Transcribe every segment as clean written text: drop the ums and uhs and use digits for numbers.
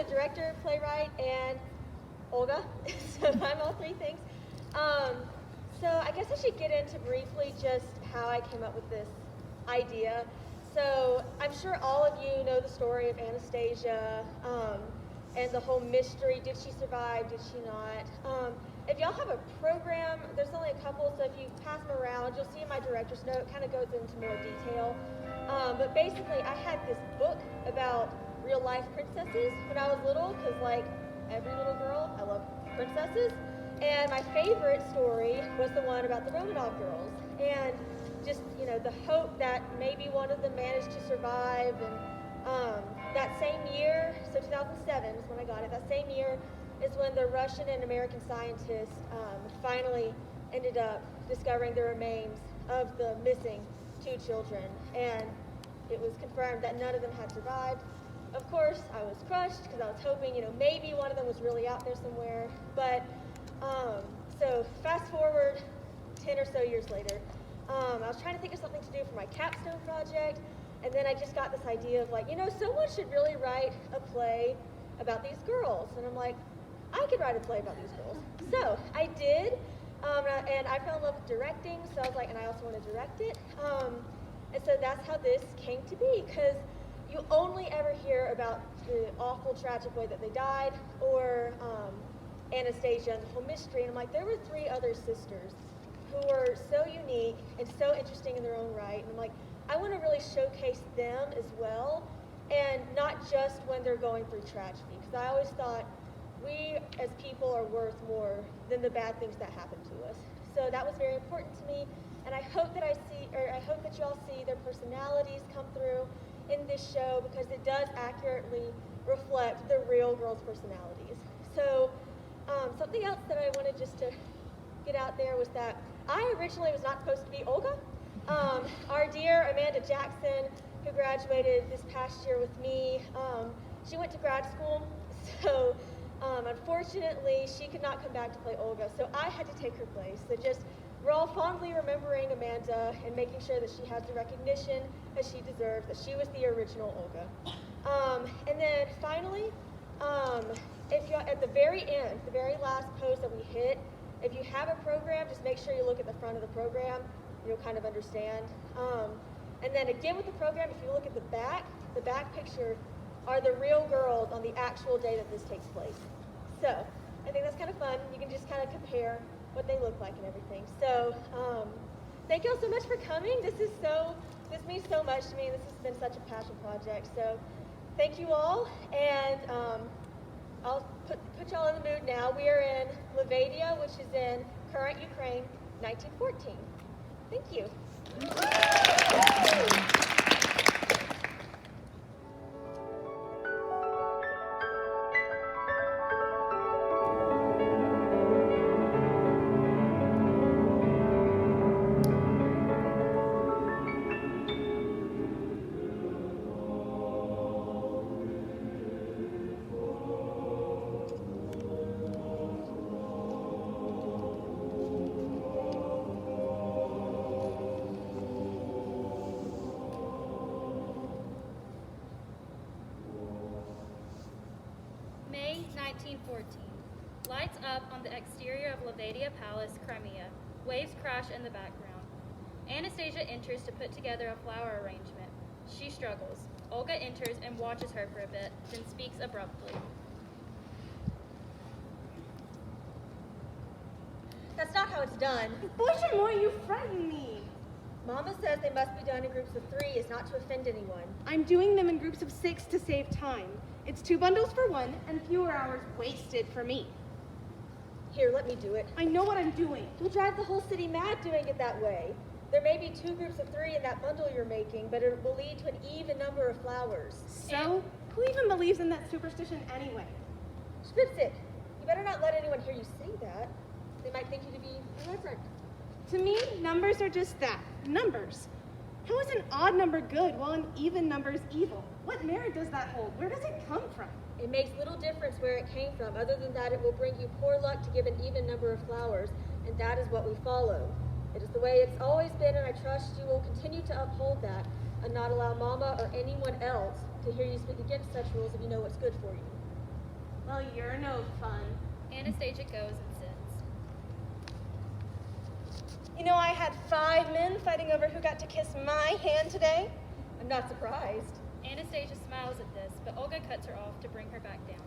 the director, playwright, and Olga. So I'm all three things. So I guess I should get into briefly just how I came up with this idea. So I'm sure all of you know the story of Anastasia and the whole mystery. Did she survive? Did she not? If y'all have a program, there's only a couple, so if you pass them around, you'll see in my director's note, it kind of goes into more detail. But basically, I had this book about real-life princesses when I was little, because like every little girl, I love princesses. And my favorite story was the one about the Romanov girls. And just, you know, the hope that maybe one of them managed to survive. And that same year, so 2007 is when I got it, that same year is when the Russian and American scientists finally ended up discovering the remains of the missing 2 children. And it was confirmed that none of them had survived. Of course, I was crushed because I was hoping, you know, maybe one of them was really out there somewhere. But so fast forward 10 or so years later, I was trying to think of something to do for my capstone project, and then I just got this idea of like, you know, someone should really write a play about these girls. And I'm like, I could write a play about these girls. So I did, and I fell in love with directing, so I was like, and I also want to direct it. And so that's how this came to be, because you only ever hear about the awful, tragic way that they died, or Anastasia and the whole mystery. And I'm like, there were 3 other sisters who were so unique and so interesting in their own right. And I'm like, I want to really showcase them as well, and not just when they're going through tragedy, because I always thought we as people are worth more than the bad things that happen to us. So that was very important to me, and I hope that I hope that y'all see their personalities come through in this show, because it does accurately reflect the real girls' personalities. So something else that I wanted just to get out there was that I originally was not supposed to be Olga. Our dear Amanda Jackson, who graduated this past year with me, she went to grad school, so unfortunately she could not come back to play Olga, so I had to take her place. So just, we're all fondly remembering Amanda and making sure that she has the recognition that she deserves, that she was the original Olga. And then finally, if you're at the very end, the very last pose that we hit, if you have a program, just make sure you look at the front of the program. You'll kind of understand. And then again with the program, if you look at the back picture are the real girls on the actual day that this takes place. So I think that's kind of fun. You can just kind of compare what they look like and everything. So thank you all so much for coming. This means so much to me. This has been such a passion project. So thank you all, and I'll put y'all in the mood now. We are in Livadia, which is in current Ukraine, 1914. Thank you. May 1914. Lights up on the exterior of Livadia Palace, Crimea. Waves crash in the background. Anastasia enters to put together a flower arrangement. She struggles. Olga enters and watches her for a bit, then speaks abruptly. That's not how it's done. More, you frighten me. Mama says they must be done in groups of 3. It's not to offend anyone. I'm doing them in groups of 6 to save time. It's 2 bundles for one and fewer hours wasted for me. Here, let me do it. I know what I'm doing. You'll drive the whole city mad doing it that way. There may be 2 groups of 3 in that bundle you're making, but it will lead to an even number of flowers. So, who even believes in that superstition anyway? Spitz, you better not let anyone hear you say that. They might think you to be irreverent. To me, numbers are just that, numbers. How is an odd number good while an even number is evil? What merit does that hold? Where does it come from? It makes little difference where it came from, other than that it will bring you poor luck to give an even number of flowers, and that is what we follow. It is the way it's always been, and I trust you will continue to uphold that and not allow Mama or anyone else to hear you speak against such rules if you know what's good for you. Well, you're no fun. Anastasia goes and sits. You know, I had 5 men fighting over who got to kiss my hand today. I'm not surprised. Anastasia smiles at this, but Olga cuts her off to bring her back down.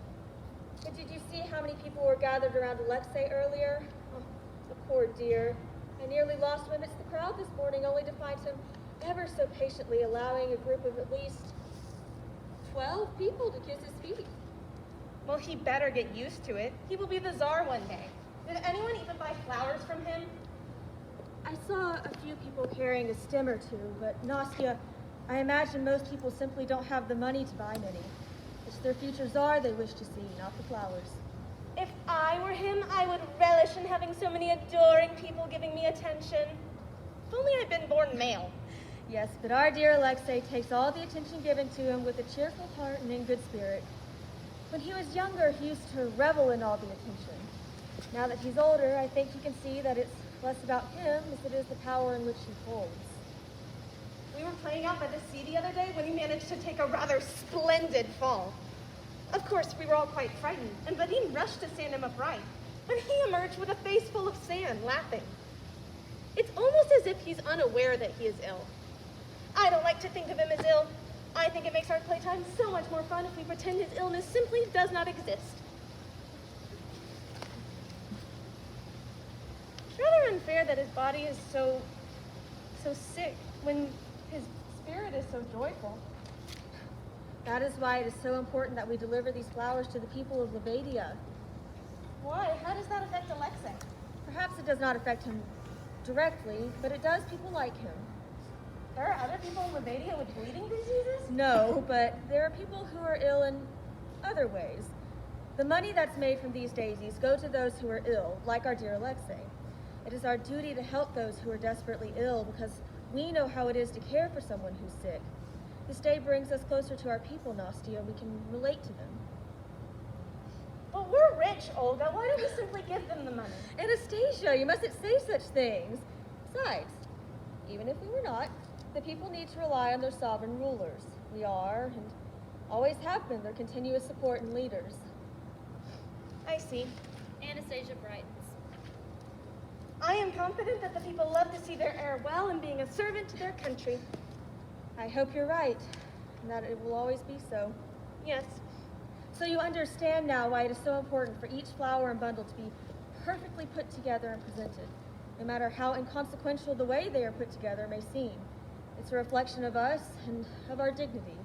But did you see how many people were gathered around Alexei earlier? Oh, the poor dear. I nearly lost him amidst the crowd this morning, only to find him ever so patiently allowing a group of at least 12 people to kiss his feet. Well, he better get used to it. He will be the czar one day. Did anyone even buy flowers from him? I saw a few people carrying a stem or two, but Nastya, I imagine most people simply don't have the money to buy many. It's their future czar they wish to see, not the flowers. If I were him, I would relish in having so many adoring people giving me attention. If only I'd been born male. Yes, but our dear Alexei takes all the attention given to him with a cheerful heart and in good spirit. When he was younger, he used to revel in all the attention. Now that he's older, I think he can see that it's less about him as it is the power in which he holds. We were playing out by the sea the other day when he managed to take a rather splendid fall. Of course, we were all quite frightened, and Vadim rushed to stand him upright. But he emerged with a face full of sand, laughing. It's almost as if he's unaware that he is ill. I don't like to think of him as ill. I think it makes our playtime so much more fun if we pretend his illness simply does not exist. It's rather unfair that his body is so sick when his spirit is so joyful. That is why it is so important that we deliver these flowers to the people of Livadia. Why? How does that affect Alexei? Perhaps it does not affect him directly, but it does people like him. There are other people in Livadia with bleeding diseases? No, but there are people who are ill in other ways. The money that's made from these daisies go to those who are ill, like our dear Alexei. It is our duty to help those who are desperately ill because we know how it is to care for someone who's sick. This day brings us closer to our people, Nastya. We can relate to them. But we're rich, Olga. Why don't we simply give them the money? Anastasia, you mustn't say such things. Besides, even if we were not, the people need to rely on their sovereign rulers. We are, and always have been, their continuous support and leaders. I see. Anastasia brightens. I am confident that the people love to see their heir well and being a servant to their country. I hope you're right, and that it will always be so. Yes. So you understand now why it is so important for each flower and bundle to be perfectly put together and presented, no matter how inconsequential the way they are put together may seem. It's a reflection of us and of our dignity.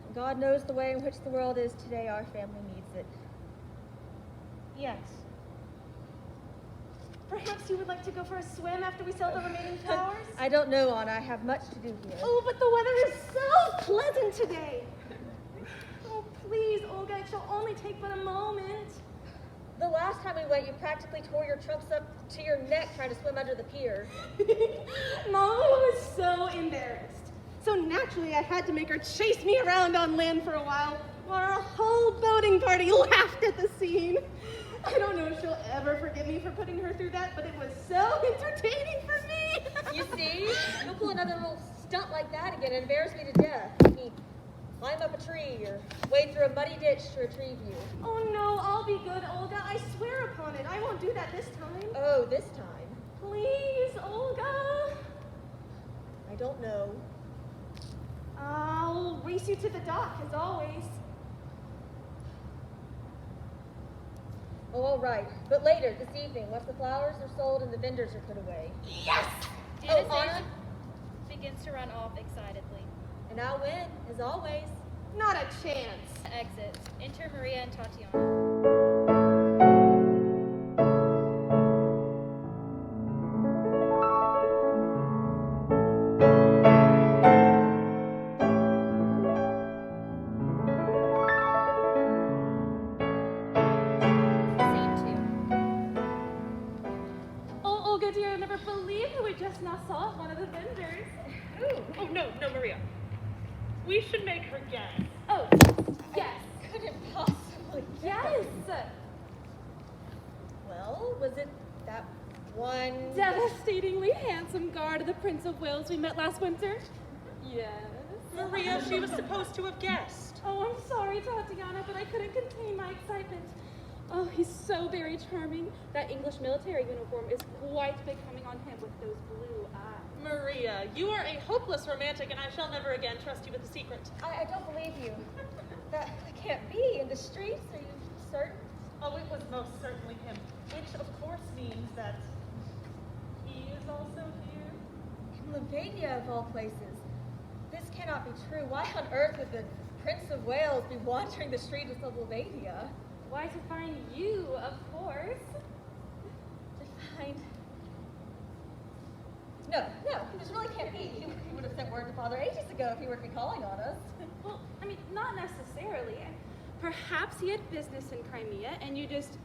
And God knows the way in which the world is today. Our family needs it. Yes. Perhaps you would like to go for a swim after we sell the remaining flowers? I don't know, Anna. I have much to do here. Oh, but the weather is so pleasant today. Oh, please, Olga, it shall only take but a moment. The last time we went, you practically tore your trunks up to your neck trying to swim under the pier. Mama was so embarrassed. So naturally, I had to make her chase me around on land for a while our whole boating party laughed at the scene. I don't know if she'll ever forgive me for putting her through that, but it was so entertaining for me. You see? You'll pull another little stunt like that again and embarrass me to death. Make me climb up a tree or wade through a muddy ditch to retrieve you. Oh no, I'll be good, Olga. I swear upon it. I won't do that this time. Oh, this time? Please, Olga. I don't know. I'll race you to the dock, as always. Oh, all right. But later, this evening, once the flowers are sold and the vendors are put away. Yes! Anastasia Anna? begins to run off excitedly. And I'll win, as always. Not a chance. Exits. Enter Maria and Tatiana. Saw one of the vendors. Oh, no, Maria. We should make her guess. Oh, yes. Couldn't possibly. Yes. Well, was it that one? Devastatingly handsome guard of the Prince of Wales we met last winter? Yes. Maria, she was supposed to have guessed. Oh, I'm sorry, Tatiana, but I couldn't contain my excitement. Oh, he's so very charming. That English military uniform is quite becoming on him with those blue eyes. Maria, you are a hopeless romantic, and I shall never again trust you with a secret. I don't believe you. That can't be. In the streets, are you certain? Oh, it was most certainly him, which of course means that he is also here. In Livadia, of all places. This cannot be true. Why on earth would the Prince of Wales be wandering the streets of Livadia? Why, to find you, of course. To find... No, this really can't be. He would have sent word to Father ages ago if he were to be calling on us. Well, I mean, not necessarily. Perhaps he had business in Crimea, and you just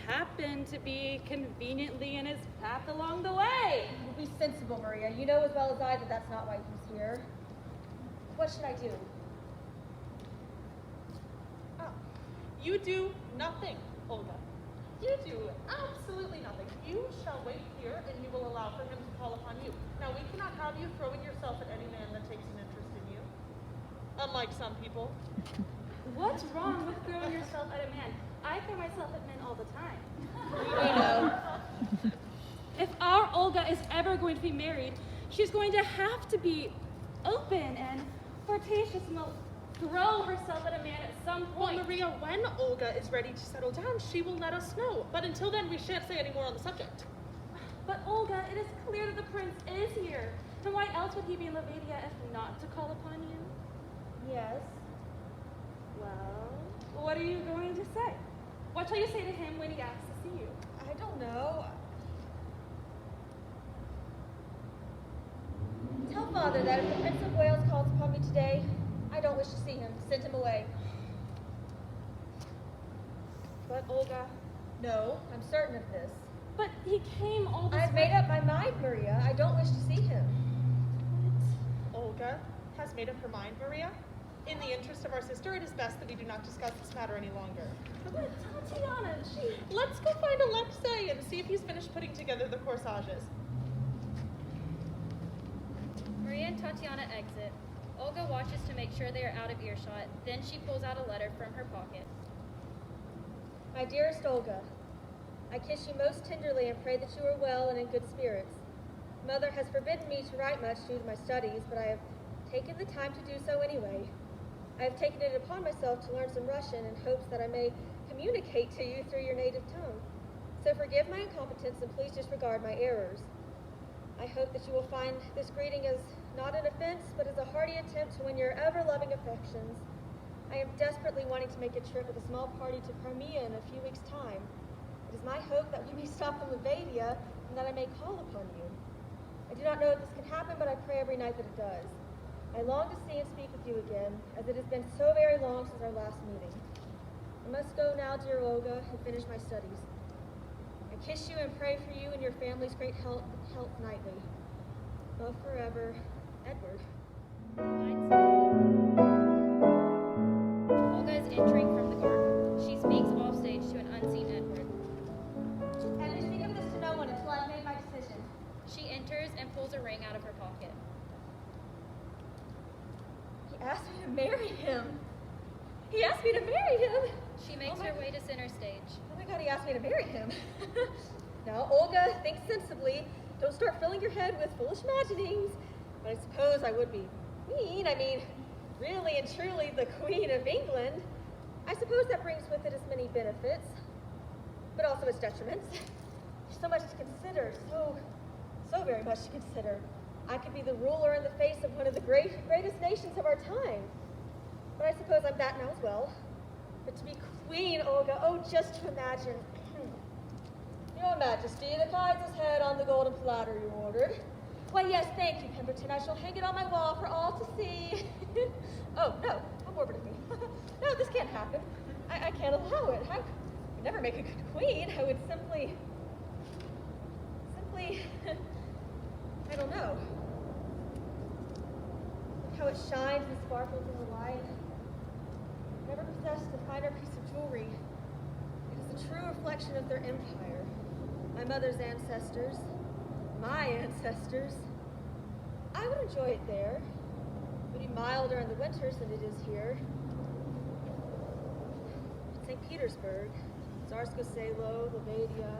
happened to be conveniently in his path along the way. Be sensible, Maria. You know as well as I that that's not why he's here. What should I do? Oh, you do nothing, Olga. You do absolutely nothing. You shall wait here, and you will allow for him to call upon you. Now, we cannot have you throwing yourself at any man that takes an interest in you, unlike some people. What's wrong with throwing yourself at a man? I throw myself at men all the time. We know. If our Olga is ever going to be married, she's going to have to be open and flirtatious and will throw herself at a man at some point. Well, Maria, when Olga is ready to settle down, she will let us know. But until then, we shan't say any more on the subject. But Olga, it is clear that the prince is here. And why else would he be in Livadia if not to call upon you? Yes. Well, what are you going to say? What shall you say to him when he asks to see you? I don't know. Tell Father that if the Prince of Wales calls upon me today, I don't wish to see him. Send him away. But Olga... No, I'm certain of this. But he came all this I've way. made up my mind, Maria. I don't wish to see him. Olga has made up her mind, Maria. In the interest of our sister, it is best that we do not discuss this matter any longer. But Tatiana, Let's go find Alexei and see if he's finished putting together the corsages. Maria and Tatiana exit. Olga watches to make sure they are out of earshot. Then she pulls out a letter from her pocket. My dearest Olga, I kiss you most tenderly and pray that you are well and in good spirits. Mother has forbidden me to write much due to my studies, but I have taken the time to do so anyway. I have taken it upon myself to learn some Russian in hopes that I may communicate to you through your native tongue. So forgive my incompetence and please disregard my errors. I hope that you will find this greeting as not an offense, but as a hearty attempt to win your ever-loving affections. I am desperately wanting to make a trip with a small party to Crimea in a few weeks' time. It is my hope that we may stop in Livadia and that I may call upon you. I do not know if this can happen, but I pray every night that it does. I long to see and speak with you again, as it has been so very long since our last meeting. I must go now, dear Olga, and finish my studies. I kiss you and pray for you and your family's great health nightly. Love forever, Edward. Olga is entering from the garden. She speaks offstage to an unseen Edward. And speak of this to no one until I've made my decision. She enters and pulls a ring out of her pocket. He asked me to marry him. He asked me to marry him. She makes her way to center stage. Oh my God, he asked me to marry him. Now, Olga, think sensibly. Don't start filling your head with foolish imaginings. But I suppose I would be mean. I mean, really and truly the Queen of England. I suppose that brings with it as many benefits, but also its detriments. There's so much to consider, so very much to consider. I could be the ruler in the face of one of the greatest nations of our time. But I suppose I'm that now as well. But to be Queen, Olga, oh, just to imagine. Your Majesty, the Kaiser's head on the golden platter you ordered. Why, yes, thank you, Pemberton. I shall hang it on my wall for all to see. Oh, no, how morbid of me. No, this can't happen. I can't allow it. I would never make a good queen. I would simply, I don't know. Look how it shines and sparkles in the light. I never possessed a finer piece of jewelry. It is a true reflection of their empire. My mother's ancestors, my ancestors. I would enjoy it there. It'll be milder in the winters than it is here. St. Petersburg, Tsarskoye Selo, Livadia,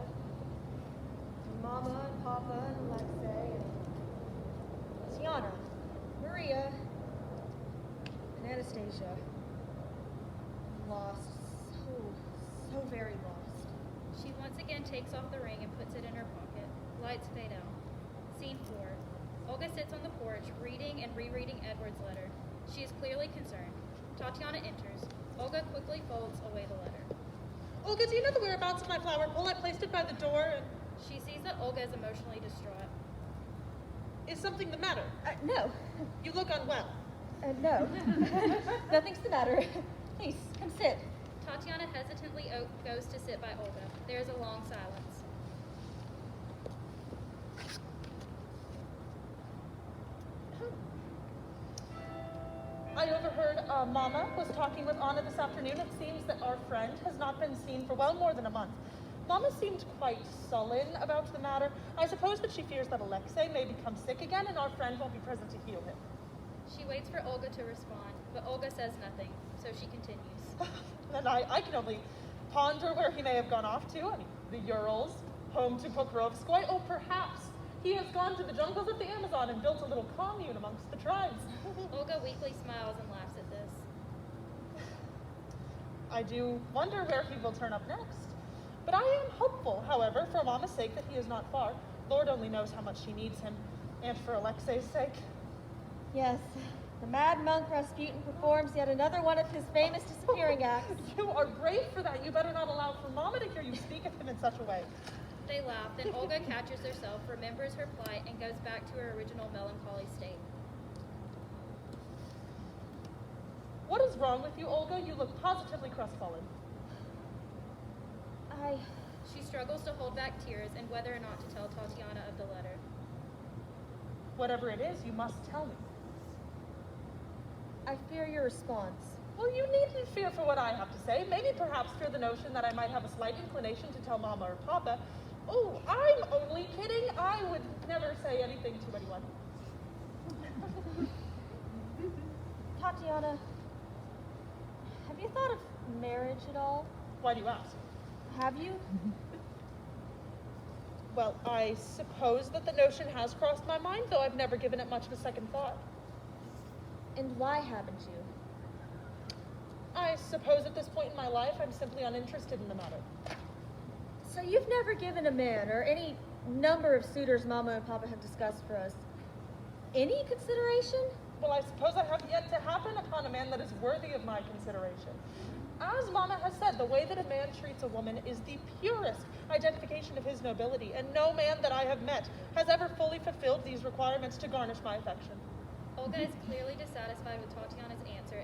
and Mama and Papa and Alexei, and Tiana, Maria, and Anastasia. Lost, so very lost. She once again takes off the ring and puts it in her pocket. Lights fade out. Scene 4. Olga sits on the porch, reading and rereading Edward's letter. She is clearly concerned. Tatiana enters. Olga quickly folds away the letter. Olga, do you know the whereabouts of my flower pole? I placed it by the door and... She sees that Olga is emotionally distraught. Is something the matter? No. You look unwell. No. Nothing's the matter. Please, come sit. Tatiana hesitantly goes to sit by Olga. There is a long silence. I overheard Mama was talking with Anna this afternoon. It seems that our friend has not been seen for well more than a month. Mama seemed quite sullen about the matter. I suppose that she fears that Alexei may become sick again and our friend won't be present to heal him. She waits for Olga to respond, but Olga says nothing, so she continues. And I can only ponder where he may have gone off to. I mean, the Urals, home to Pokrovskoy. Oh, perhaps he has gone to the jungles of the Amazon and built a little commune amongst the tribes. Olga weakly smiles and laughs at this. I do wonder where he will turn up next. But I am hopeful, however, for Mama's sake, that he is not far. Lord only knows how much she needs him. And for Alexei's sake. Yes, the mad monk Rasputin performs yet another one of his famous disappearing acts. You are brave for that. You better not allow for Mama to hear you speak of him in such a way. They laugh, then Olga catches herself, remembers her plight, and goes back to her original melancholy state. What is wrong with you, Olga? You look positively crestfallen. She struggles to hold back tears and whether or not to tell Tatiana of the letter. Whatever it is, you must tell me. I fear your response. Well, you needn't fear for what I have to say. Maybe perhaps fear the notion that I might have a slight inclination to tell Mama or Papa. Oh, I'm only kidding. I would never say anything to anyone. Tatiana, have you thought of marriage at all? Why do you ask? Have you? Well, I suppose that the notion has crossed my mind, though I've never given it much of a second thought. And why haven't you? I suppose at this point in my life, I'm simply uninterested in the matter. So you've never given a man, or any number of suitors Mama and Papa have discussed for us, any consideration? Well, I suppose I have yet to happen upon a man that is worthy of my consideration. As Mama has said, the way that a man treats a woman is the purest identification of his nobility, and no man that I have met has ever fully fulfilled these requirements to garnish my affection. Olga is clearly dissatisfied with Tatiana's answer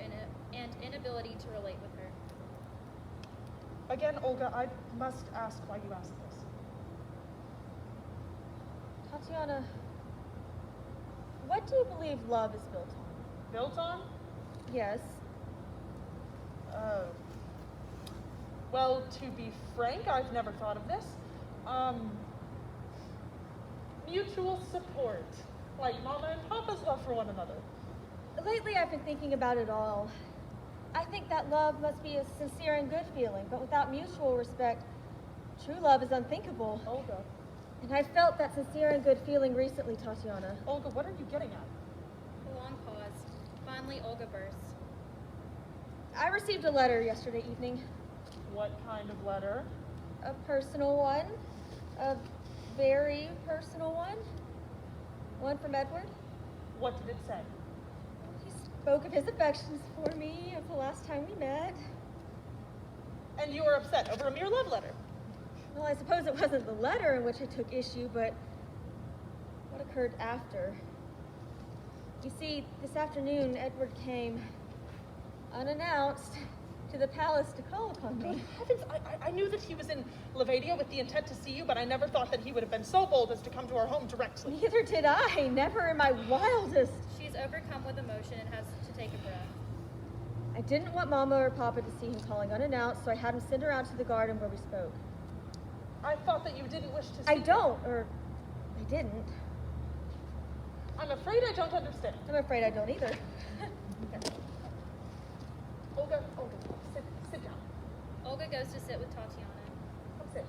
and inability to relate with her. Again, Olga, I must ask why you asked this. Tatiana, what do you believe love is built on? Built on? Yes. Well, to be frank, I've never thought of this. Mutual support, like Mama and Papa's love for one another. Lately I've been thinking about it all. I think that love must be a sincere and good feeling, but without mutual respect, true love is unthinkable. Olga. And I felt that sincere and good feeling recently, Tatiana. Olga, what are you getting at? A long pause. Finally, Olga bursts. I received a letter yesterday evening. What kind of letter? A personal one. A very personal one. One from Edward. What did it say? He spoke of his affections for me of the last time we met. And you were upset over a mere love letter. Well, I suppose it wasn't the letter in which I took issue, but what occurred after. You see, this afternoon, Edward came, unannounced, to the palace to call upon Good me. heavens, I knew that he was in Livadia with the intent to see you, but I never thought that he would have been so bold as to come to our home directly. Neither did I, never in my wildest. She is overcome with emotion and has to take a breath. I didn't want Mama or Papa to see him calling unannounced, so I had him send her out to the garden where we spoke. I thought that you didn't wish to see I don't, or I didn't. I'm afraid I don't understand. I'm afraid I don't either. Olga, sit down. Olga goes to sit with Tatiana. Come sit.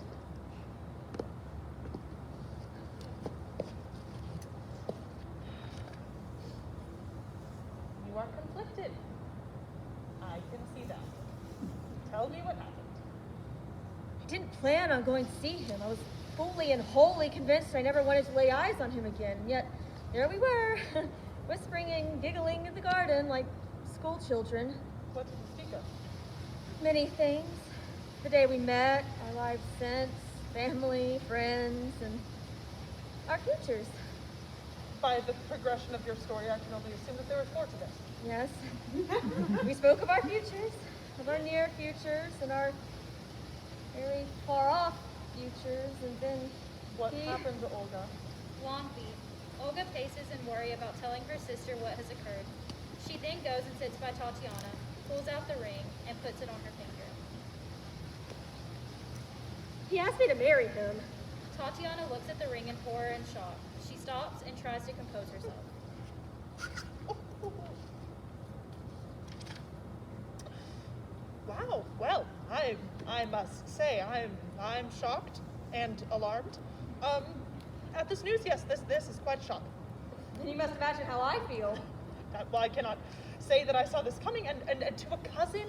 You are conflicted. I can see that. Tell me what happened. I didn't plan on going to see him. I was fully and wholly convinced I never wanted to lay eyes on him again. And yet, there we were, whispering and giggling in the garden like school children. What did you speak of? Many things. The day we met, our lives since, family, friends, and our futures. By the progression of your story, I can only assume that there was more to this. Yes. We spoke of our futures, of our near futures, and our very far off futures, and then What happened to Olga? Long beat. Olga paces in worry about telling her sister what has occurred. She then goes and sits by Tatiana, pulls out the ring, and puts it on her finger. he asked me to marry him. Tatiana looks at the ring in horror and shock. She stops and tries to compose herself. Wow. Well, I must say I'm shocked and alarmed. At this news, yes, this is quite shocking. And you must imagine how I feel. Well, I cannot say that I saw this coming, and to a cousin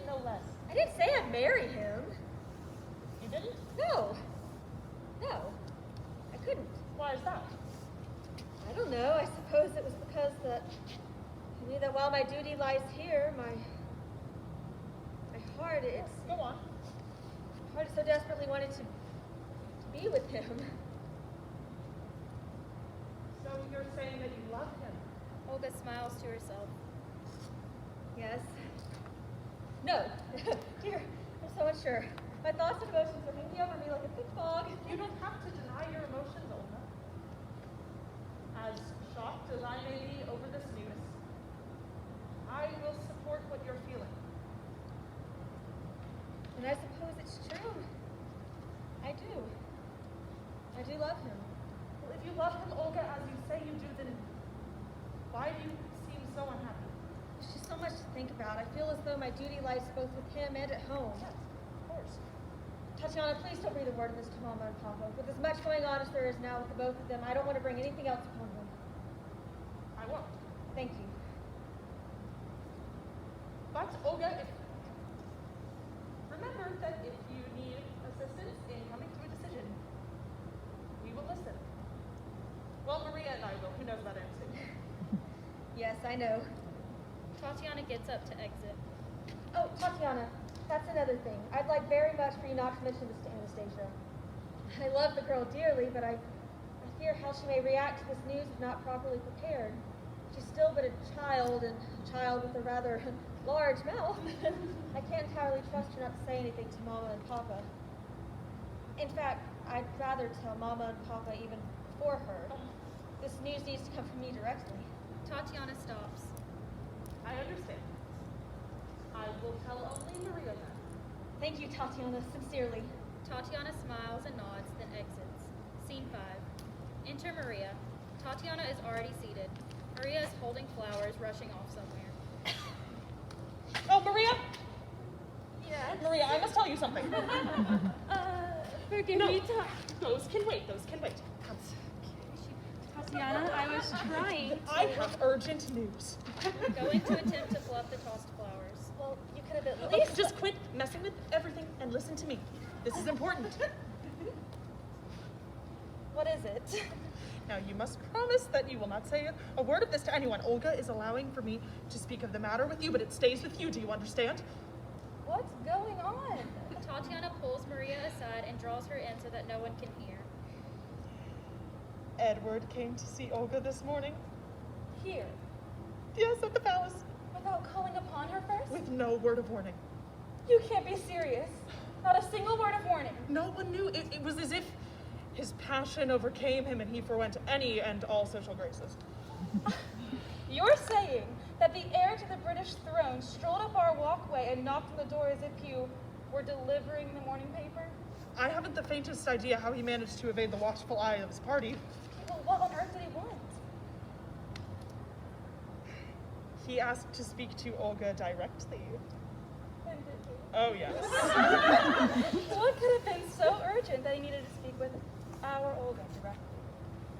no less. I didn't say I'd marry him. You didn't? No. No. I couldn't. Why is that? I don't know. I suppose it was because that I knew that while my duty lies here, my heart, Go on. my heart so desperately wanted to be with him. So you're saying that you love him? Olga smiles to herself. Yes. No. Dear, I'm so unsure. My thoughts and emotions are hanging over me like a thick fog. You don't have to deny your emotions, Olga. As shocked as I may be over this news, I will support what you're feeling. And I suppose it's true. I do. I do love him. Well, if you love him, Olga, as you say you do, then why do you seem so unhappy? There's just so much to think about. I feel as though my duty lies both with him and at home. Yes, of course. Tatiana, please don't breathe a word of this to Mama and Papa. With as much going on as there is now with the both of them, I don't want to bring anything else upon them. I won't. Thank you. But, Olga, remember that if you need assistance in coming to a decision, we will listen. Well, Maria and I will. Who knows about Anastasia? Yes, I know. Tatiana gets up to exit. Oh, Tatiana, that's another thing. I'd like very much for you not to mention this to Anastasia. I love the girl dearly, but I fear how she may react to this news if not properly prepared. She's still but a child, and a child with a rather large mouth. I can't entirely trust her not to say anything to Mama and Papa. In fact, I'd rather tell Mama and Papa even before her. This news needs to come from me directly. Tatiana stops. I understand. I will tell only Maria then. Thank you, Tatiana, sincerely. Tatiana smiles and nods, then exits. Scene 5. Enter Maria. Tatiana is already seated. Maria is holding flowers, rushing off somewhere. Oh, Maria! Yes? Maria, I must tell you something. Forgive No. me, Those can wait. Tatiana. I was trying. I have urgent news. Going to attempt to fluff the tossed flowers. Well, you could have at Please least... just quit messing with everything and listen to me. This is important. What is it? Now, you must promise that you will not say a word of this to anyone. Olga is allowing for me to speak of the matter with you, but it stays with you. Do you understand? What's going on? Tatiana pulls Maria aside and draws her in so that no one can hear. Edward came to see Olga this morning. Here. Yes, at the palace. Without calling upon her first? With no word of warning. You can't be serious. Not a single word of warning. No one knew. It was as if his passion overcame him and he forwent any and all social graces. You're saying that the heir to the British throne strolled up our walkway and knocked on the door as if you were delivering the morning paper? I haven't the faintest idea how he managed to evade the watchful eye of his party. Well, what on earth did he want? He asked to speak to Olga directly. And did he? Oh, yes. What could have been so urgent that he needed to speak with our Olga directly?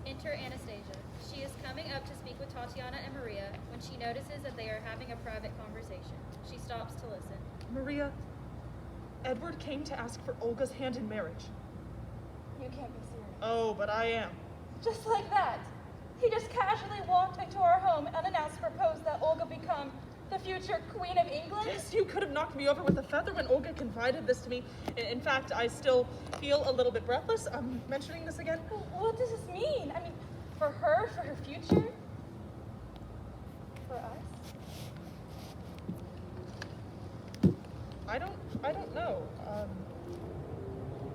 Enter Anastasia. She is coming up to speak with Tatiana and Maria when she notices that they are having a private conversation. She stops to listen. Maria, Edward came to ask for Olga's hand in marriage. You can't be serious. Oh, but I am. Just like that. He just casually walked into our home unannounced, proposed that Olga become the future Queen of England? Yes, you could have knocked me over with a feather when Olga confided this to me. In fact, I still feel a little bit breathless mentioning this again. What does this mean? I mean, for her, for her future? For us? I don't know.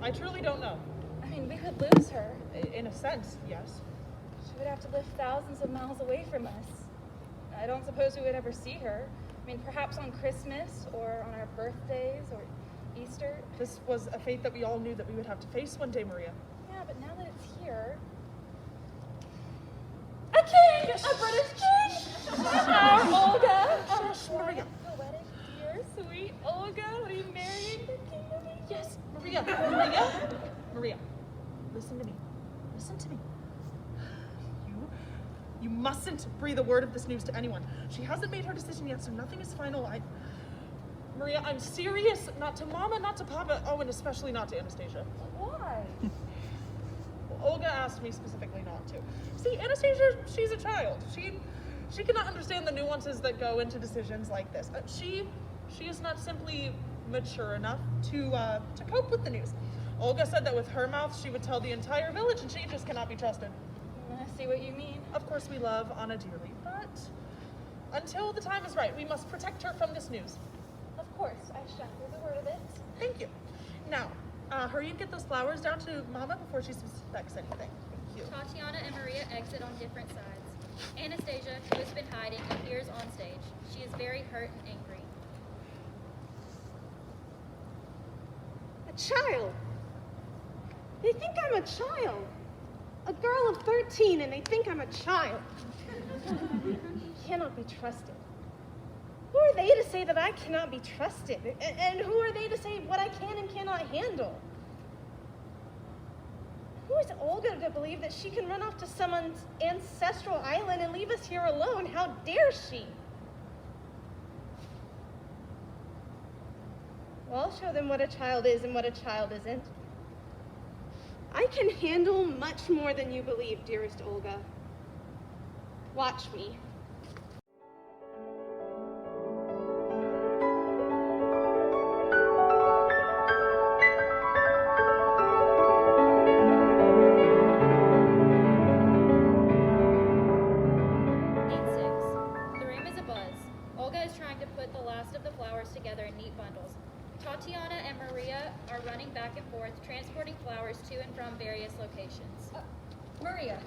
I truly don't know. I mean, we could lose her. In a sense, yes. She would have to live thousands of miles away from us. I don't suppose we would ever see her. I mean, perhaps on Christmas, or on our birthdays, or Easter. This was a fate that we all knew that we would have to face one day, Maria. Yeah, but now that it's here... A king! A British king! Our Olga! Shush, Maria. Poetic, dear, sweet Olga, will be marrying the king of England. Yes, Maria. Maria, listen to me. Listen to me. You mustn't breathe a word of this news to anyone. She hasn't made her decision yet, so nothing is final. Maria, I'm serious. Not to Mama, not to Papa. Oh, and especially not to Anastasia. Why? Olga asked me specifically not to. See, Anastasia, she's a child. She cannot understand the nuances that go into decisions like this. She is not simply mature enough to cope with the news. Olga said that with her mouth, she would tell the entire village, and she just cannot be trusted. I see what you mean. Of course, we love Anna dearly, but until the time is right, we must protect her from this news. Of course, I shan't lose a word of it. Thank you. Now, hurry and get those flowers down to Mama before she suspects anything. Thank you. Tatiana and Maria exit on different sides. Anastasia, who has been hiding, appears on stage. She is very hurt and angry. A child. They think I'm a child. A girl of 13, and they think I'm a child. Cannot be trusted. Who are they to say that I cannot be trusted? And who are they to say what I can and cannot handle? Who is Olga to believe that she can run off to someone's ancestral island and leave us here alone? How dare she? Well, I'll show them what a child is and what a child isn't. I can handle much more than you believe, dearest Olga. Watch me. Scene 6. The room is abuzz. Olga is trying to put the last of the flowers together in neat bundles. Tatiana and Maria are running back and forth, transporting flowers to and from various locations. Maria,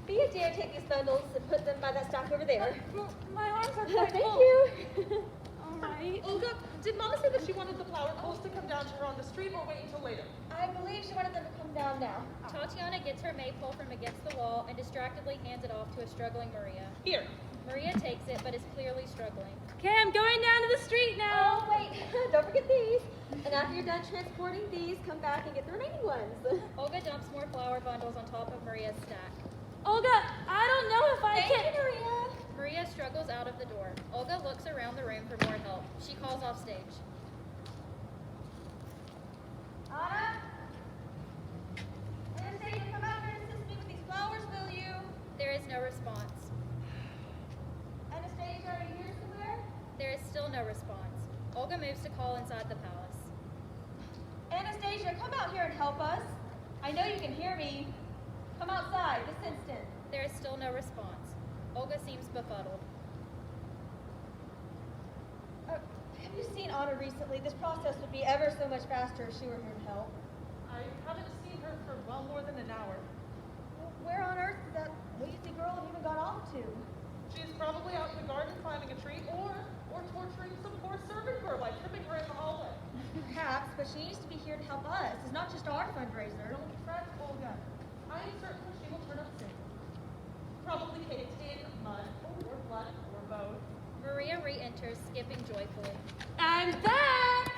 be a dear, take these bundles and put them by that stack over there. My arms are quite Thank full. you. All right. Olga, did Mama say that she wanted the flower poles to come down to her on the street or wait until later? I believe she wanted them to come down now. Tatiana gets her maypole from against the wall and distractedly hands it off to a struggling Maria. Here. Maria takes it, but is clearly struggling. Okay, I'm going down to the street now. Oh, wait, don't forget these. And after you're done transporting these, come back and get the remaining ones. Olga dumps more flower bundles on top of Maria's stack. Olga, I don't know if I Thank can. you, Maria. Maria struggles out of the door. Olga looks around the room for more help. She calls off stage. Anna? Anastasia, come out here and assist me with these flowers, will you? There is no response. Anastasia, are you here somewhere? There is still no response. Olga moves to call inside the palace. Anastasia, come out here and help us. I know you can hear me. Come outside this instant. There is still no response. Olga seems befuddled. Have you seen Anna recently? This process would be ever so much faster if she were here to help. I haven't seen her for well more than an hour. Well, where on earth did that lazy girl even got off to? She's probably out in the garden climbing a tree or torturing some poor servant girl by tripping her in the hallway. Perhaps, but she needs to be here to help us. It's not just our fundraiser. Don't fret, Olga. I am certain she will turn up soon. Probably caked in mud or blood or both. enters, skipping joyfully. I'm back!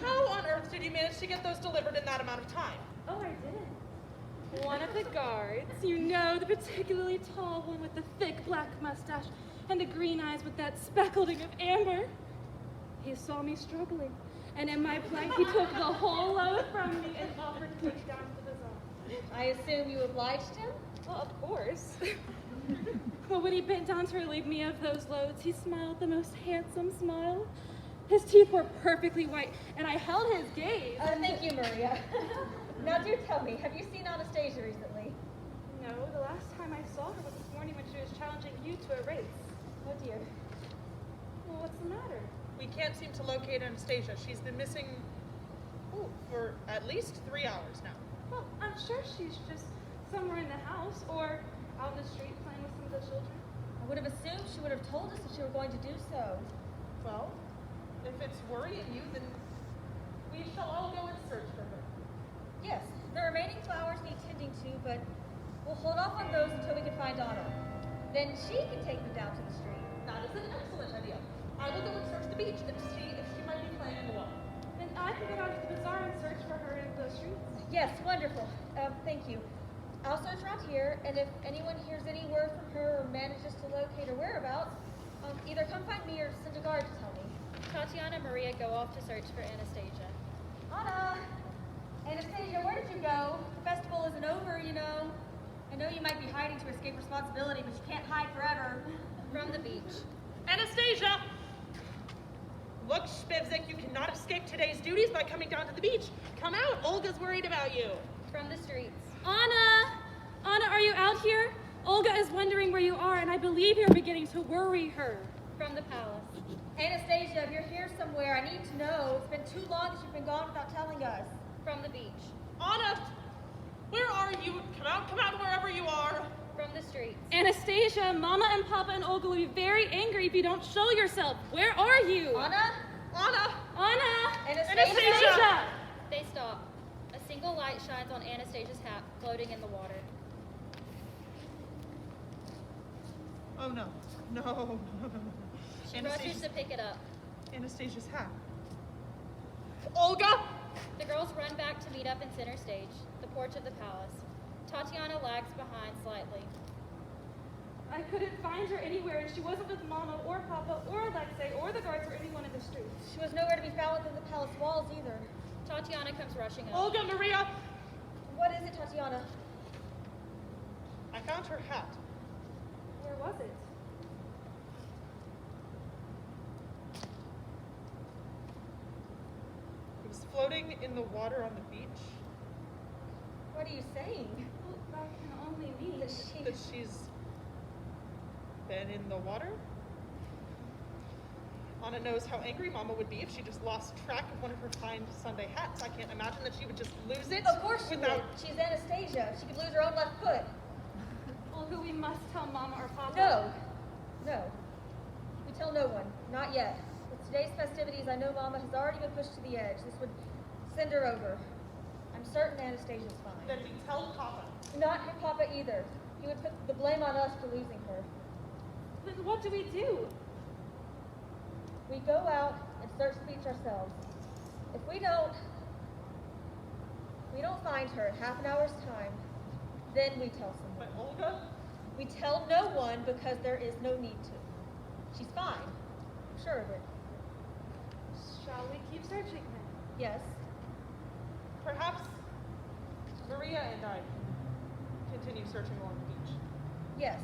How on earth did you manage to get those delivered in that amount of time? Oh, I did. One of the guards, you know, the particularly tall one with the thick black mustache and the green eyes with that speckling of amber. He saw me struggling, and in my plight, he took the whole load from me and offered to take it down to the bazaar. I assume you obliged him? Well, of course. But when he bent down to relieve me of those loads, he smiled the most handsome smile. His teeth were perfectly white, and I held his gaze. Thank you, Maria. Now, do tell me, have you seen Anastasia recently? No, the last time I saw her was this morning when she was challenging you to a race. Oh, dear. Well, what's the matter? We can't seem to locate Anastasia. She's been missing for at least 3 hours now. Well, I'm sure she's just somewhere in the house or out in the street playing with some of the children. I would have assumed she would have told us if she were going to do so. Well, if it's worrying you, then we shall all go and search for her. Yes, the remaining flowers need tending to, but we'll hold off on those until we can find Anna. Then she can take them down to the street. That is an excellent idea. I will go and search the beach and see if she might be playing in the water. Then I can go down to the bazaar and search for her in the streets. Yes, wonderful. Thank you. I'll search around here, and if anyone hears any word from her or manages to locate her whereabouts, either come find me or send a guard to tell me. Tatiana and Maria go off to search for Anastasia. Anna! Anastasia, where did you go? The festival isn't over, you know. I know you might be hiding to escape responsibility, but you can't hide forever. From the beach. Anastasia! Look, Spivzik, you cannot escape today's duties by coming down to the beach. Come out, Olga's worried about you. From the streets. Anna! Anna, are you out here? Olga is wondering where you are, and I believe you're beginning to worry her. From the palace. Anastasia, if you're here somewhere, I need to know. It's been too long since you've been gone without telling us. From the beach. Anna, where are you? Come out wherever you are. From the streets. Anastasia, Mama and Papa and Olga will be very angry if you don't show yourself. Where are you? Anna? Anna! Anna! Anastasia! They stop. A single light shines on Anastasia's hat, floating in the water. Oh no. No. She rushes to pick it up. Anastasia's hat. Olga! The girls run back to meet up in center stage, the porch of the palace. Tatiana lags behind slightly. I couldn't find her anywhere, and she wasn't with Mama or Papa or Alexei or the guards or anyone in the streets. She was nowhere to be found within the palace walls either. Tatiana comes rushing up. Olga, Maria! What is it, Tatiana? I found her hat. Where was it? It was floating in the water on the beach. What are you saying? Well, that can only mean That she... That she's been in the water? Anna knows how angry Mama would be if she just lost track of one of her fine Sunday hats. I can't imagine that she would just lose it. Of course she without... would. She's Anastasia. She could lose her own left foot. Well, who we must tell Mama or Papa? No. No. We tell no one. Not yet. With today's festivities, I know Mama has already been pushed to the edge. This would send her over. I'm certain Anastasia's fine. Then we tell Papa. Not her Papa either. He would put the blame on us for losing her. Then what do we do? We go out and search the beach ourselves. If we don't find her in half an hour's time, then we tell someone. But Olga? We tell no one because there is no need to. She's fine. I'm sure of it. Shall we keep searching then? Yes. Perhaps Maria and I continue searching along the beach. Yes.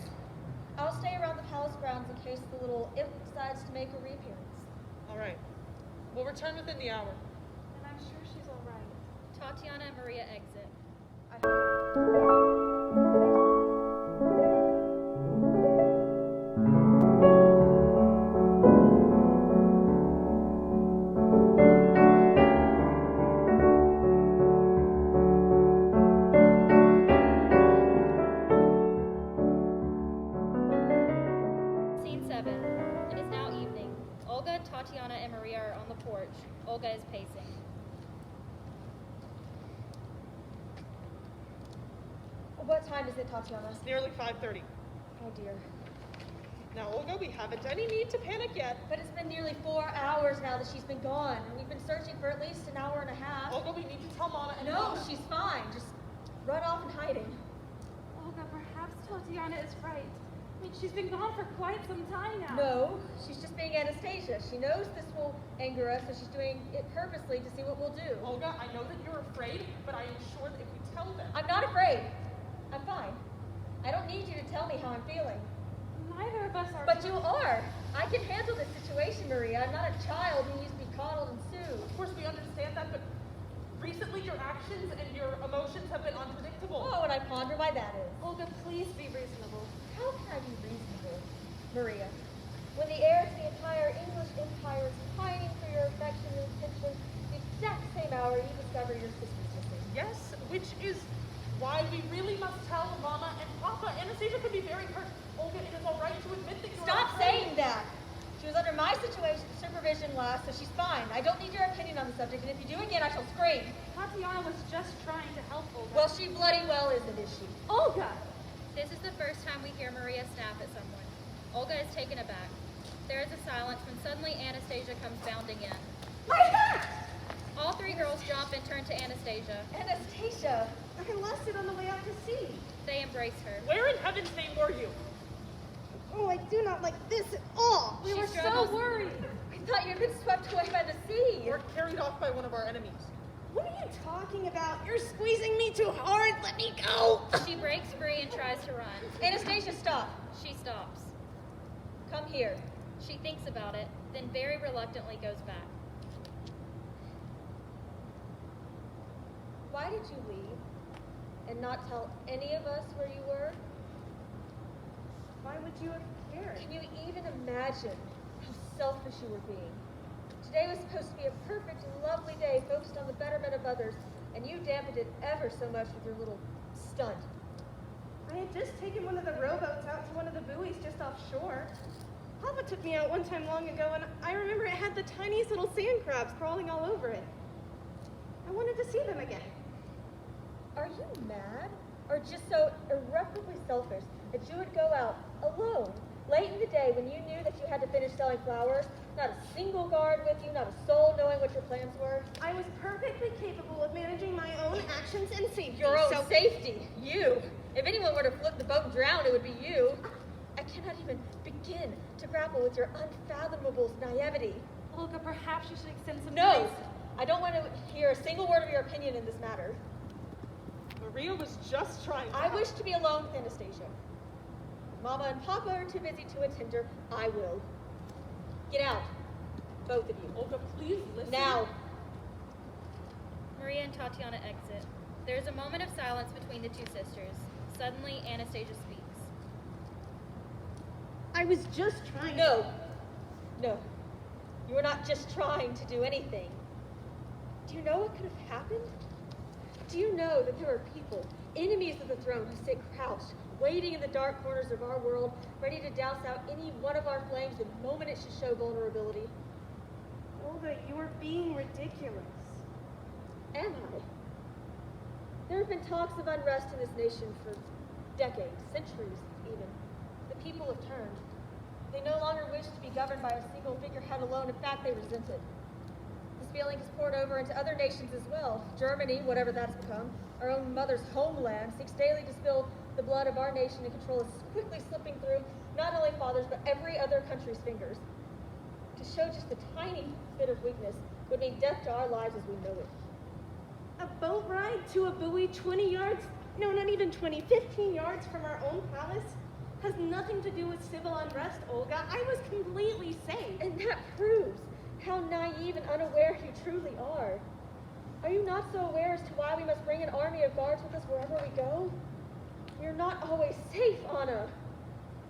I'll stay around the palace grounds in case the little imp decides to make a reappearance. All right. We'll return within the hour. And I'm sure she's all right. Tatiana and Maria exit. Scene 7. It is now evening. Olga, Tatiana, and Maria are on the porch. Olga is pacing. What time is it, Tatiana? It's nearly 5:30. Oh dear. Now, Olga, we haven't any need to panic yet. But it's been nearly 4 hours now that she's been gone, and we've been searching for at least an hour and a half. Olga, we need to tell Mama and No, Mama. she's fine. Just run off in hiding. Olga, perhaps Tatiana is right. I mean, she's been gone for quite some time now. No, she's just being Anastasia. She knows this will anger us, so she's doing it purposely to see what we'll do. Olga, I know that you're afraid, but I am sure that if we tell them... I'm not afraid. I'm fine. I don't need you to tell me how I'm feeling. Neither of us are. But you are. I can handle this situation, Maria. I'm not a child who needs to be coddled and soothed. Of course, we understand that, but recently your actions and your emotions have been unpredictable. Oh, and I ponder why that is. Olga, please be reasonable. How can I be reasonable, Maria? When the heir to the entire English empire is pining for your affection and attention, the exact same hour you discover your sister's missing. Yes, which is why we really must tell Mama and Papa. Anastasia could be very hurt. Olga, it is all right to admit that you're Stop afraid. saying that! She was under my supervision last, so she's fine. I don't need your opinion on the subject, and if you do again, I shall scream. Tatiana was just trying to help Olga. Well, she bloody well isn't, is she? Olga! This is the first time we hear Maria snap at someone. Olga is taken aback. There is a silence when suddenly Anastasia comes bounding in. My hat! All three girls jump and turn to Anastasia. Anastasia! I lost it on the way out to sea. They embrace her. Where in heaven's name were you? Oh, I do not like this at all. We She were struggles. so worried. I thought you'd been swept away by the sea. Or carried off by one of our enemies? What are you talking about? You're squeezing me too hard. Let me go. She breaks free and tries to run. Anastasia, stop. She stops. Come here. She thinks about it, then very reluctantly goes back. Why did you leave and not tell any of us where you were? Why would you have cared? Can you even imagine how selfish you were being? Today was supposed to be a perfect and lovely day focused on the betterment of others, and you dampened it ever so much with your little stunt. I had just taken one of the rowboats out to one of the buoys just offshore. Papa took me out one time long ago, and I remember it had the tiniest little sand crabs crawling all over it. I wanted to see them again. Are you mad? Or just so irreparably selfish that you would go out alone, late in the day when you knew that you had to finish selling flowers, not a single guard with you, not a soul knowing what your plans were? I was perfectly capable of managing my own actions and safety. Your own so safety. You. If anyone were to flip the boat and drown, it would be you. I cannot even begin to grapple with your unfathomable naivety. Olga, perhaps you should extend some No! grace. I don't want to hear a single word of your opinion in this matter. Maria was just trying to I help. wish to be alone with Anastasia. Mama and Papa are too busy to attend her. I will. Get out. Both of you. Olga, please listen. Now. Maria and Tatiana exit. There is a moment of silence between the two sisters. Suddenly, Anastasia speaks. I was just trying. No. No. You were not just trying to do anything. Do you know what could have happened? Do you know that there are people, enemies of the throne, who sit crouched, waiting in the dark corners of our world, ready to douse out any one of our flames the moment it should show vulnerability? Olga, you are being ridiculous. Am I? There have been talks of unrest in this nation for decades, centuries even. The people have turned. They no longer wish to be governed by a single figurehead alone. In fact, they resent it. This feeling has poured over into other nations as well. Germany, whatever that's become, our own mother's homeland, seeks daily to spill the blood of our nation and control is quickly slipping through not only father's but every other country's fingers. To show just a tiny bit of weakness would mean death to our lives as we know it. A boat ride to a buoy 20 yards, no, not even 20, 15 yards from our own palace has nothing to do with civil unrest, Olga. I was completely safe. And that proves how naive and unaware you truly are. Are you not so aware as to why we must bring an army of guards with us wherever we go? We are not always safe, Anna.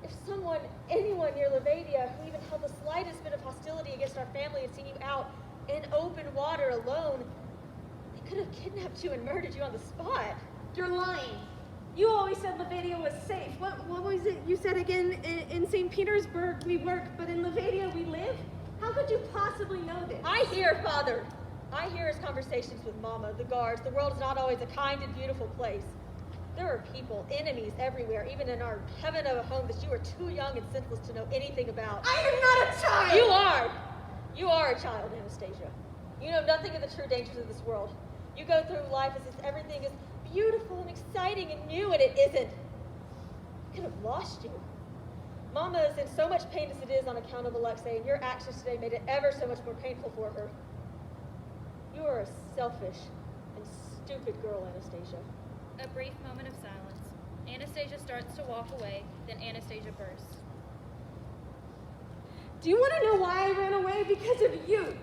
If someone, anyone near Livadia who even held the slightest bit of hostility against our family had seen you out in open water alone, they could have kidnapped you and murdered you on the spot. You're lying. You always said Livadia was safe. What was it you said again? In St. Petersburg we work, but in Livadia we live? How could you possibly know this? I hear, Father. I hear his conversations with Mama, the guards. The world is not always a kind and beautiful place. There are people, enemies everywhere, even in our heaven of a home that you are too young and senseless to know anything about. I am not a child! You are! You are a child, Anastasia. You know nothing of the true dangers of this world. You go through life as if everything is beautiful and exciting and new, and it isn't. I could have lost you. Mama is in so much pain as it is on account of Alexei, and your actions today made it ever so much more painful for her. You are a selfish and stupid girl, Anastasia. A brief moment of silence. Anastasia starts to walk away, then Anastasia bursts. Do you want to know why I ran away? Because of you.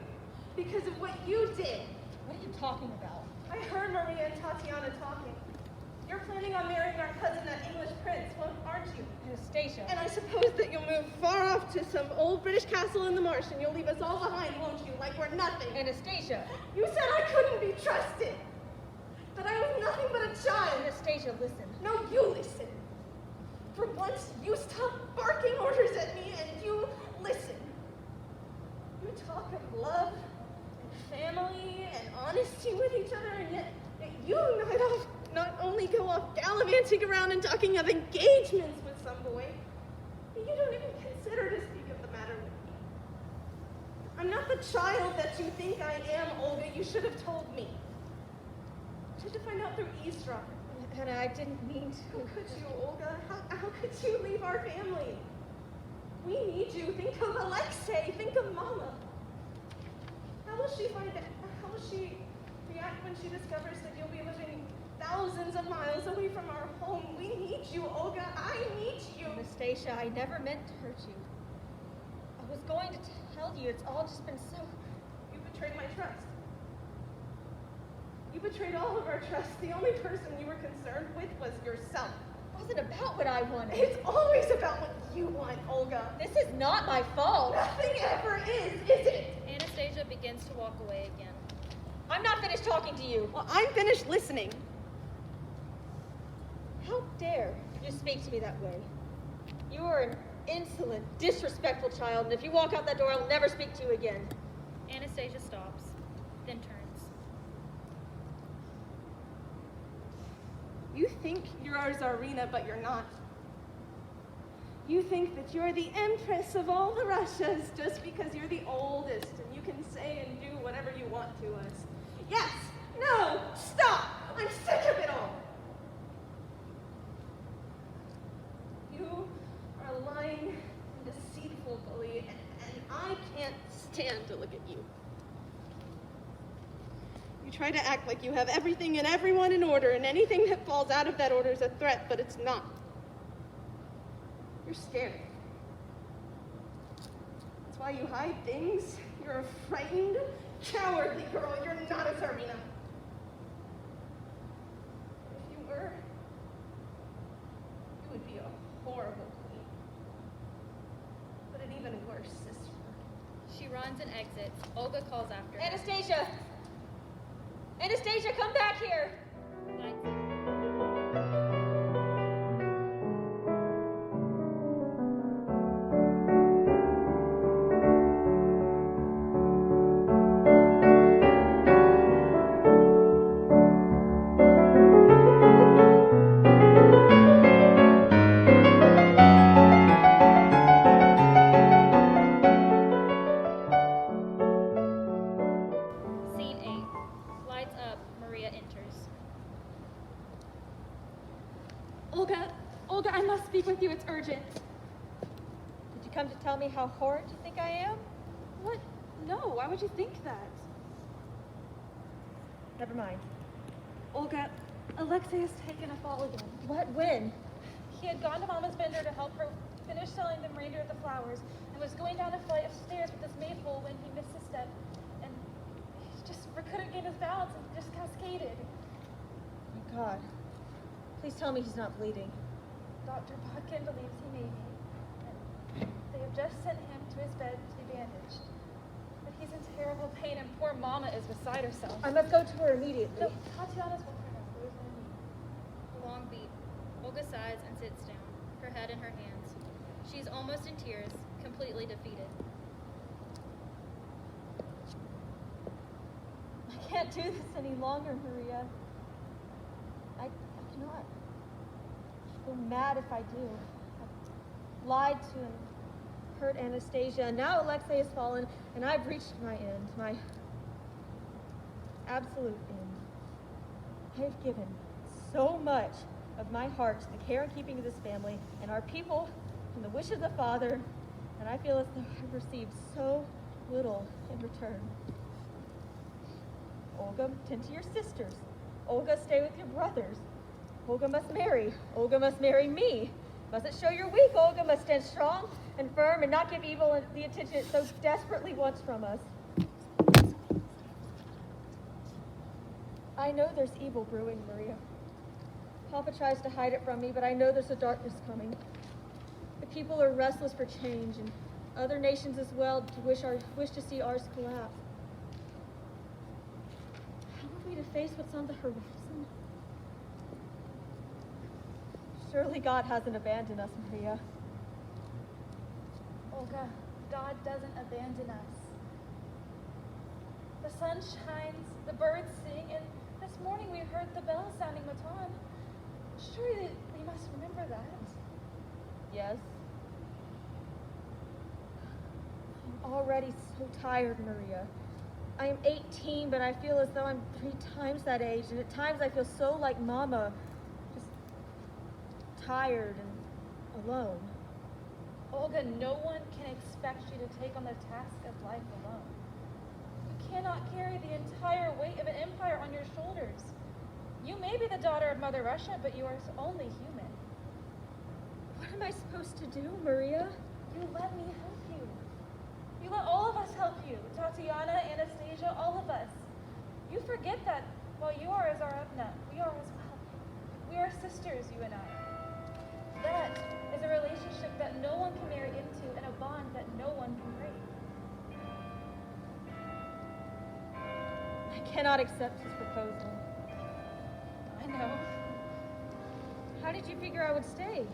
Because of what you did. What are you talking about? I heard Maria and Tatiana talking. You're planning on marrying our cousin, that English prince, aren't you? Anastasia. And I suppose that you'll move far off to some old British castle in the marsh and you'll leave us all behind, won't you? Like we're nothing. Anastasia. You said I couldn't be trusted. That I was nothing but a child. Anastasia, listen. No, you listen. For once, you stop barking orders at me and you listen. You talk of love and family and honesty with each other, and yet you not only go off gallivanting around and talking of engagements with some boy, but you don't even consider to speak of the matter with me. I'm not the child that you think I am, Olga. You should have told me. I had to find out through eavesdropping. Hannah, I didn't mean How to. could you, Olga? How could you leave our family? We need you. Think of Alexei. Think of Mama. How will she find it? How will she react when she discovers that you'll be living thousands of miles away from our home? We need you, Olga. I need you. Anastasia, I never meant to hurt you. I was going to tell you, it's all just been so... You betrayed my trust. You betrayed all of our trust. The only person you were concerned with was yourself. It wasn't about what I wanted. It's always about what you want, Olga. This is not my fault. Nothing ever is it? Anastasia begins to walk away again. I'm not finished talking to you. Well, I'm finished listening. How dare you speak to me that way? You are an insolent, disrespectful child, and if you walk out that door, I'll never speak to you again. Anastasia stops, then turns. You think you're our Tsarina, but you're not. You think that you're the empress of all the Russias just because you're the oldest and you can say and do whatever you want to us. Yes! No! Stop! I'm sick of it all! You are a lying and deceitful bully, and I can't stand to look at you. You try to act like you have everything and everyone in order, and anything that falls out of that order is a threat, but it's not. You're scared. That's why you hide things. You're a frightened, cowardly girl. You're not a Tsarina. If you were, you would be a horrible queen. But an even worse sister. She runs and exits. Olga calls after her. Anastasia! Anastasia, come back here! Lights out. Scene 8. Lights up. Maria enters. Olga, I must speak with you. It's urgent. Did you come to tell me how horrid you think I am? What? No, why would you think that? Never mind. Olga, Alexei has taken a fall again. What? When? He had gone to Mama's vendor to help her finish selling the remainder of the flowers and was going down a flight of stairs with this maypole when he missed a step and he just couldn't get his balance and just cascaded. My God. Please tell me he's not bleeding. Dr. Botkin believes he may be. And they have just sent him to his bed to be bandaged. But he's in terrible pain and poor Mama is beside herself. I must go to her immediately. No, Tatiana's with her now. There's no need. A long beat. Olga sighs and sits down, her head in her hands. She's almost in tears, completely defeated. I can't do this any longer, Maria. I cannot. feel mad if I do. I've lied to and hurt Anastasia, and now Alexei has fallen, and I've reached my end, my absolute end. I have given so much of my heart to the care and keeping of this family and our people and the wish of the Father, and I feel as though I've received so little in return. Olga, tend to your sisters. Olga, stay with your brothers. Olga must marry. Olga must marry me. Mustn't show you're weak. Olga must stand strong and firm and not give evil the attention it so desperately wants from us. I know there's evil brewing, Maria. Papa tries to hide it from me, but I know there's a darkness coming. The people are restless for change, and other nations as well wish to see ours collapse. How are we to face what's on the horizon? Surely God hasn't abandoned us, Maria. Olga, God doesn't abandon us. The sun shines, the birds sing, and this morning we heard the bells sounding Matan. Surely we must remember that. Yes. I'm already so tired, Maria. I am 18, but I feel as though I'm 3 times that age, and at times I feel so like Mama, just tired and alone. Olga, no one can expect you to take on the task of life alone. You cannot carry the entire weight of an empire on your shoulders. You may be the daughter of Mother Russia, but you are only human. What am I supposed to do, Maria? You let me help you. You let all of us help you. Tatiana, Anastasia, all of us. You forget that while you are as our Evna, we are as well. We are sisters, you and I. That is a relationship that no one can marry into and a bond that no one can break. I cannot accept his proposal. I know. How did you figure I would stay?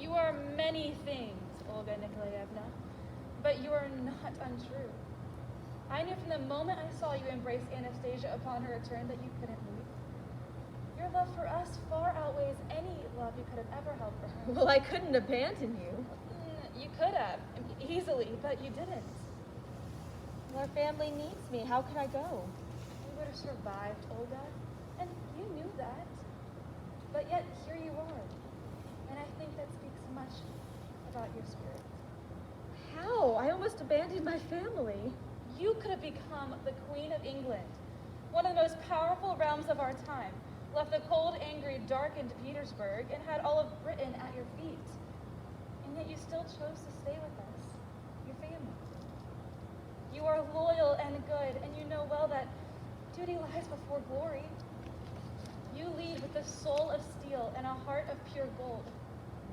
You are many things, Olga Nikolaevna, but you are not untrue. I knew from the moment I saw you embrace Anastasia upon her return that you couldn't leave. Your love for us far outweighs any love you could have ever held for her. Well, I couldn't abandon you. You could have, easily, but you didn't. Our family needs me. How could I go? You would have survived, Olga, and you knew that. But yet, here you are. And I think that speaks much about your spirit. How? I almost abandoned my family. You could have become the Queen of England, one of the most powerful realms of our time, left the cold, angry, darkened Petersburg, and had all of Britain at your feet. And yet you still chose to stay with us, your family. You are loyal and good, and you know well that duty lies before glory. You lead with the soul of steel and a heart of pure gold.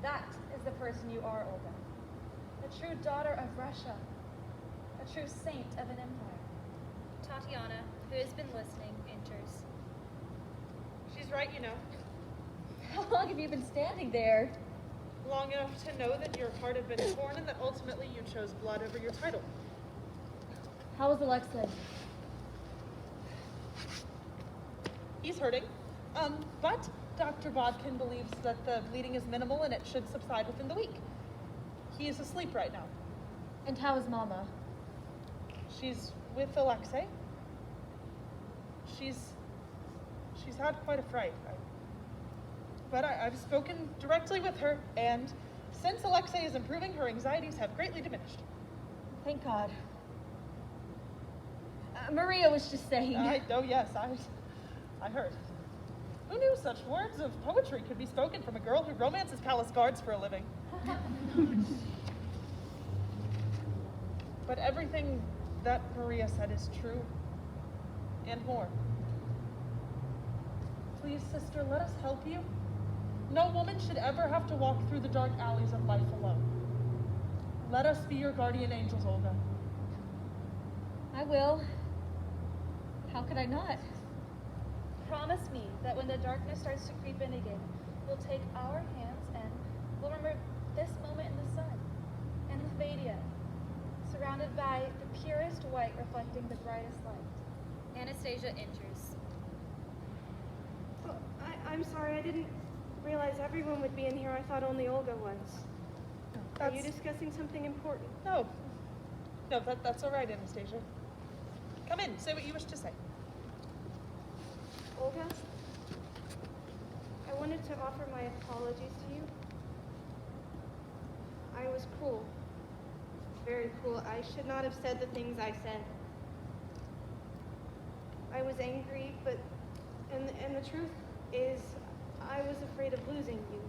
That is the person you are, Olga. A true daughter of Russia. A true saint of an empire. Tatiana, who has been listening, enters. She's right, you know. How long have you been standing there? Long enough to know that your heart had been torn and that ultimately you chose blood over your title. How was Alexei? He's hurting. But Dr. Bodkin believes that the bleeding is minimal and it should subside within the week. He is asleep right now. And how is Mama? She's with Alexei. She's had quite a fright. But I've spoken directly with her, and since Alexei is improving, her anxieties have greatly diminished. Thank God. Maria was just saying. Oh yes, I heard. Who knew such words of poetry could be spoken from a girl who romances palace guards for a living? But everything that Maria said is true, and more. Please, sister, let us help you. No woman should ever have to walk through the dark alleys of life alone. Let us be your guardian angels, Olga. I will. How could I not? Promise me that when the darkness starts to creep in again, we'll take our hands and we'll remember this moment in the sun, and Livadia, surrounded by the purest white reflecting the brightest light. Anastasia enters. Oh, I'm sorry, I didn't realize everyone would be in here. I thought only Olga was. Are you That's- discussing something important? No. No, that's all right, Anastasia. Come in, say what you wish to say. Olga, I wanted to offer my apologies to you. I was cruel. Very cruel. I should not have said the things I said. I was angry, but and the truth is I was afraid of losing you.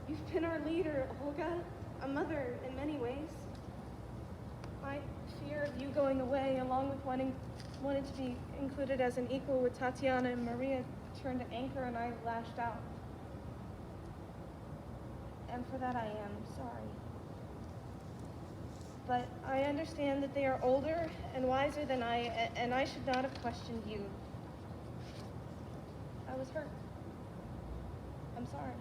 You've been our leader, Olga, a mother in many ways. My fear of you going away, along with wanted to be included as an equal with Tatiana and Maria, turned to anger, and I lashed out. And for that I am sorry. But I understand that they are older and wiser than I, and I should not have questioned you. I was hurt. I'm sorry.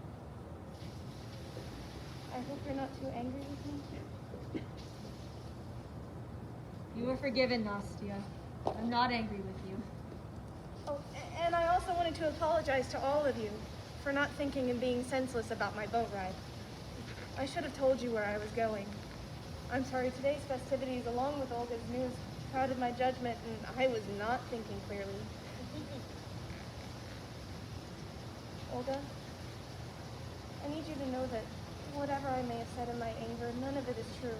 I hope you're not too angry with me. You are forgiven, Nastya. I'm not angry with you. Oh, and I also wanted to apologize to all of you for not thinking and being senseless about my boat ride. I should have told you where I was going. I'm sorry, today's festivities, along with Olga's news, clouded my judgment, and I was not thinking clearly. Olga, I need you to know that whatever I may have said in my anger, none of it is true.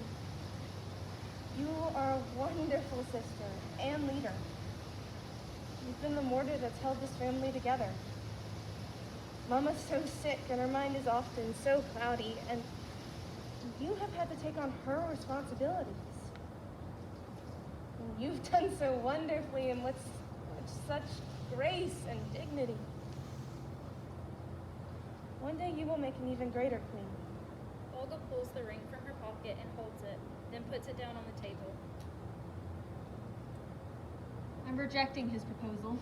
You are a wonderful sister and leader. You've been the mortar that's held this family together. Mama's so sick and her mind is often so cloudy, and you have had to take on her responsibilities. And you've done so wonderfully and with such grace and dignity. One day you will make an even greater queen. Olga pulls the ring from her pocket and holds it, then puts it down on the table. I'm rejecting his proposal.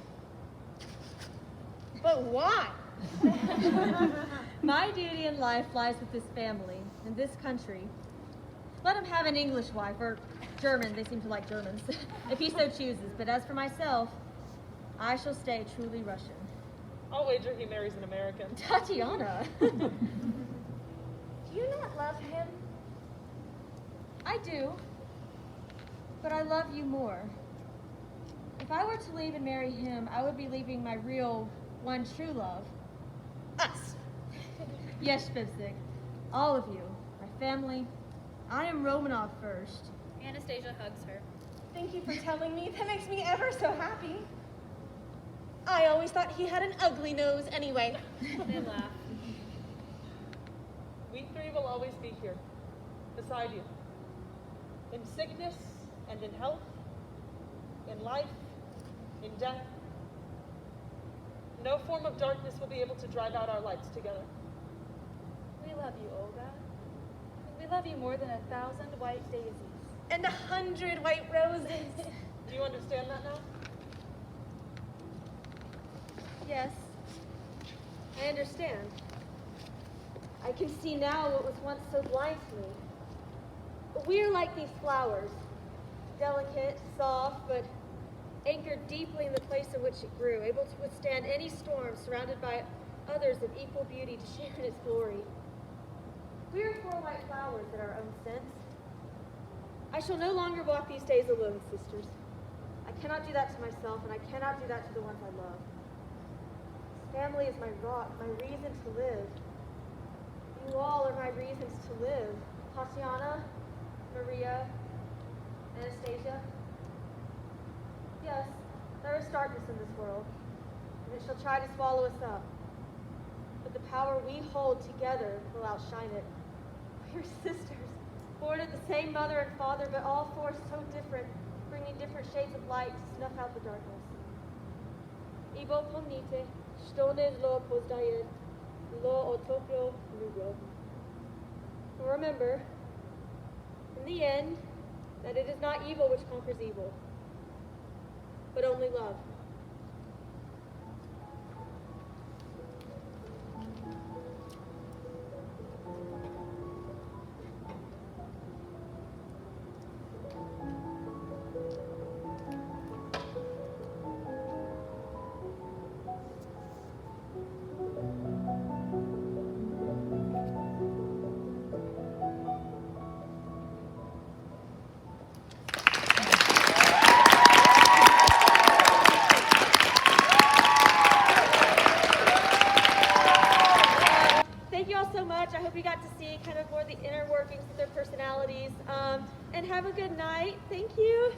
But why? My duty in life lies with this family and this country. Let him have an English wife, or German, they seem to like Germans, if he so chooses. But as for myself, I shall stay truly Russian. I'll wager he marries an American. Tatiana! Do you not love him? I do, but I love you more. If I were to leave and marry him, I would be leaving my real, one true love. Us. Yes, Fibsig, all of you, my family. I am Romanov first. Anastasia hugs her. Thank you for telling me. That makes me ever so happy. I always thought he had an ugly nose anyway. They laugh. We three will always be here, beside you. In sickness and in health, in life, in death. No form of darkness will be able to drive out our lights together. We love you, Olga. We love you more than 1,000 white daisies. And 100 white roses. Do you understand that now? Yes, I understand. I can see now what was once so blind to me. But we are like these flowers, delicate, soft, but anchored deeply in the place in which it grew, able to withstand any storm, surrounded by others of equal beauty to share in its glory. We are four white flowers in our own sense. I shall no longer walk these days alone, sisters. I cannot do that to myself, and I cannot do that to the ones I love. This family is my rock, my reason to live. You all are my reasons to live. Tatiana, Maria, Anastasia. Yes, there is darkness in this world, and it shall try to swallow us up. But the power we hold together will outshine it. We are sisters, born of the same mother and father, but all four so different, bringing different shades of light to snuff out the darkness. Ibo pomnite, što ne zlo poznaje, zlo otopio ljubav. Remember, in the end, that it is not evil which conquers evil, but only love. things with their personalities. And have a good night. Thank you.